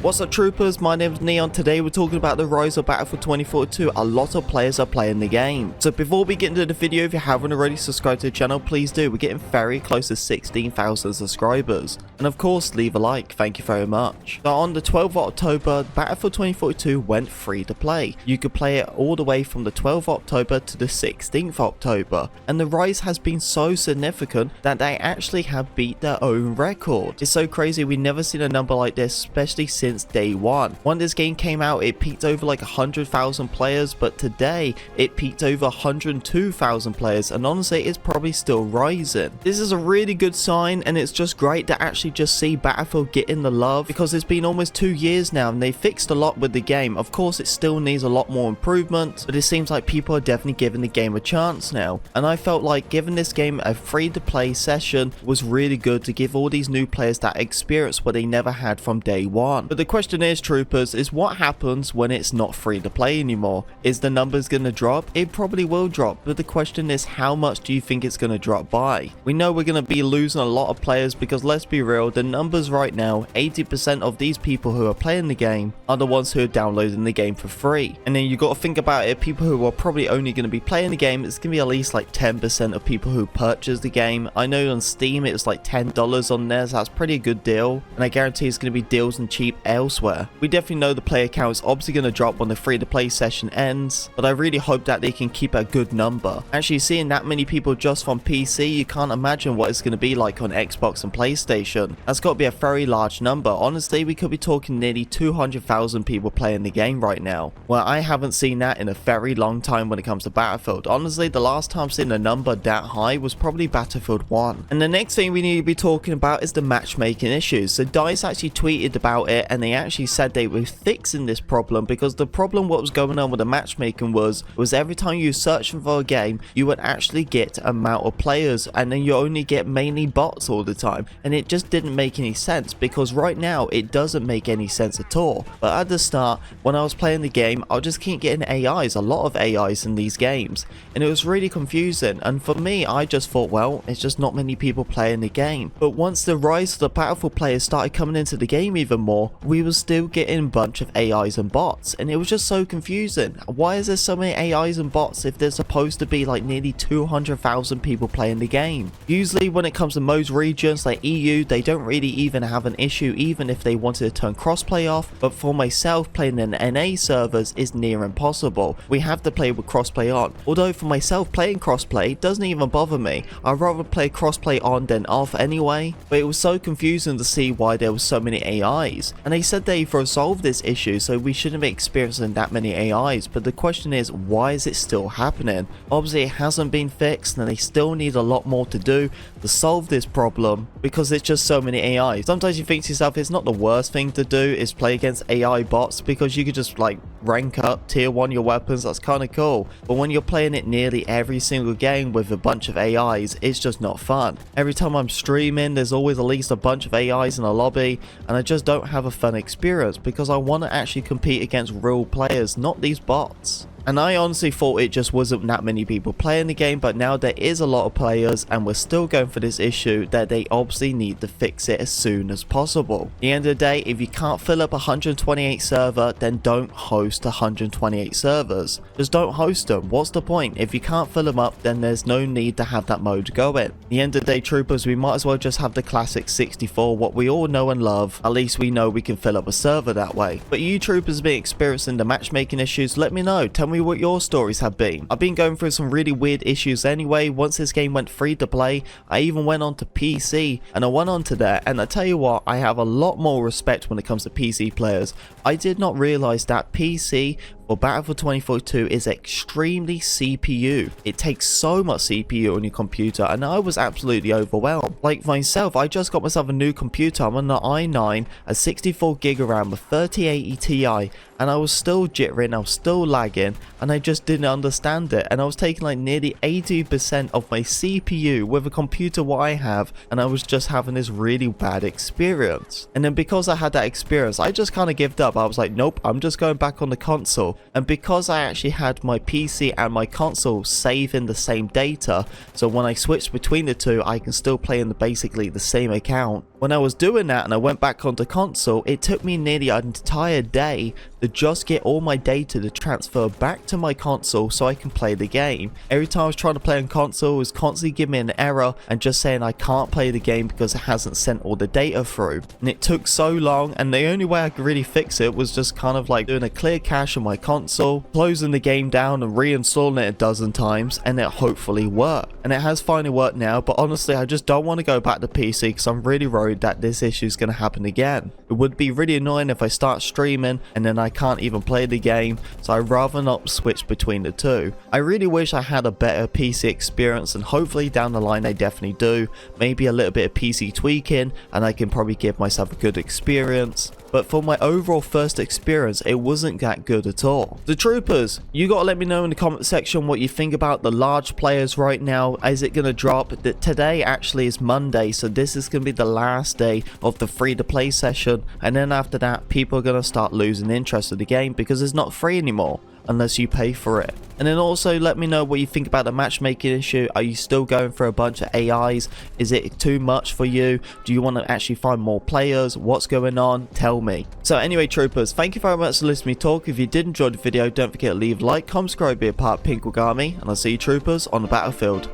What's up troopers, my name is Neon. Today we're talking about the rise of Battlefield 2042. A lot of players are playing the game. So before we get into the video, if you haven't already subscribed to the channel, please do. We're getting very close to 16,000 subscribers. And of course, leave a like, thank you very much. So on the 12th of October, Battlefield 2042 went free to play. You could play it all the way from the 12th of October to the 16th of October. And the rise has been so significant that they actually have beat their own record. It's so crazy, we've never seen a number like this, especially since day one. When this game came out, it peaked over like 100,000 players, but today it peaked over 102,000 players, and honestly it's probably still rising. This is a really good sign, and it's just great to actually just see Battlefield getting the love, because it's been almost 2 years now and they fixed a lot with the game. Of course it still needs a lot more improvement, but it seems like people are definitely giving the game a chance now, and I felt like giving this game a free to play session was really good to give all these new players that experience what they never had from day one. But the question is, troopers, is what happens when it's not free to play anymore? Is the numbers going to drop? It probably will drop, but the question is, how much do you think it's going to drop by? We know we're going to be losing a lot of players, because let's be real, the numbers right now, 80% of these people who are playing the game are the ones who are downloading the game for free. And then you got to think about it, people who are probably only going to be playing the game, it's going to be at least like 10% of people who purchase the game. I know on Steam it was like $10 on there, so that's pretty good deal, and I guarantee it's going to be deals and cheap elsewhere. We definitely know the player count is obviously going to drop when the free to play session ends, but I really hope that they can keep a good number. Actually, seeing that many people just from PC, you can't imagine what it's going to be like on Xbox and PlayStation. That's got to be a very large number. Honestly, we could be talking nearly 200,000 people playing the game right now. Well, I haven't seen that in a very long time when it comes to Battlefield. Honestly, the last time I've seen a number that high was probably Battlefield 1. And the next thing we need to be talking about is the matchmaking issues. So DICE actually tweeted about it, and they actually said they were fixing this problem, because the problem what was going on with the matchmaking was every time you search for a game, you would actually get amount of players, and then you only get mainly bots all the time, and it just didn't make any sense, because right now it doesn't make any sense at all. But at the start, when I was playing the game, I just keep getting AIs, a lot of AIs in these games, and it was really confusing. And for me, I just thought, well, it's just not many people playing the game. But once the rise of the Battlefield players started coming into the game even more, we were still getting a bunch of AIs and bots, and it was just so confusing. Why is there so many AIs and bots if there's supposed to be like nearly 200,000 people playing the game? Usually when it comes to most regions like EU, they don't really even have an issue even if they wanted to turn crossplay off, but for myself, playing in NA servers is near impossible. We have to play with crossplay on, although for myself, playing crossplay doesn't even bother me. I'd rather play crossplay on than off anyway, but it was so confusing to see why there were so many AIs, and they said they've resolved this issue, so we shouldn't be experiencing that many AIs. But the question is, why is it still happening? Obviously it hasn't been fixed, and they still need a lot more to do to solve this problem, because it's just so many AIs. Sometimes you think to yourself, it's not the worst thing to do is play against AI bots, because you could just like rank up, tier 1 your weapons, that's kind of cool. But when you're playing it nearly every single game with a bunch of AIs, it's just not fun. Every time I'm streaming, there's always at least a bunch of AIs in a lobby, and I just don't have a fun experience, because I want to actually compete against real players, not these bots. And I honestly thought it just wasn't that many people playing the game, but now there is a lot of players, and we're still going for this issue that they obviously need to fix it as soon as possible. At the end of the day, if you can't fill up 128 server, then don't host 128 servers. Just don't host them. What's the point? If you can't fill them up, then there's no need to have that mode going. At the end of the day, troopers, we might as well just have the classic 64, what we all know and love. At least we know we can fill up a server that way. But you troopers been experiencing the matchmaking issues, let me know. Tell me what your stories have been. I've been going through some really weird issues anyway. Once this game went free to play, I even went on to PC, and I went on to there, and I tell you what, I have a lot more respect when it comes to PC players. I did not realize that PC for Battlefield 2042 is extremely CPU. It takes so much CPU on your computer, and I was absolutely overwhelmed. Like myself, I just got myself a new computer. I'm on the i9, a 64GB of RAM with 3080 Ti, and I was still jittering, I was still lagging, and I just didn't understand it. And I was taking like nearly 80% of my CPU with a computer what I have, and I was just having this really bad experience. And then because I had that experience, I just kind of gave up. I was like, nope, I'm just going back on the console. and because I actually had my PC and my console saving the same data, so when I switched between the two I can still play in basically the same account. When I was doing that and I went back onto console, it took me nearly an entire day to just get all my data to transfer back to my console so I can play the game. Every time I was trying to play on console, it was constantly giving me an error and just saying I can't play the game because it hasn't sent all the data through. And it took so long, and the only way I could really fix it was just kind of like doing a clear cache on my console, closing the game down and reinstalling it a dozen times, and it hopefully worked. And it has finally worked now, but honestly I just don't want to go back to PC because I'm really worried that this issue is going to happen again. It would be really annoying if I start streaming and then I can't even play the game, so I'd rather not switch between the two. I really wish I had a better PC experience, and hopefully down the line I definitely do. Maybe a little bit of PC tweaking and I can probably give myself a good experience. But for my overall first experience, it wasn't that good at all. The troopers, you gotta let me know in the comment section what you think about the large players right now. Is it gonna drop? Today actually is Monday, so this is gonna be the last day of the free to play session, and then after that people are gonna start losing interest in the game because it's not free anymore unless you pay for it. And then also let me know what you think about the matchmaking issue. Are you still going for a bunch of AIs? Is it too much for you? Do you want to actually find more players? What's going on? Tell me. So anyway troopers, thank you very much for listening to me talk. If you did enjoy the video, don't forget to leave a like, comment, subscribe, be a part of Pink Army, and I'll see you troopers on the battlefield.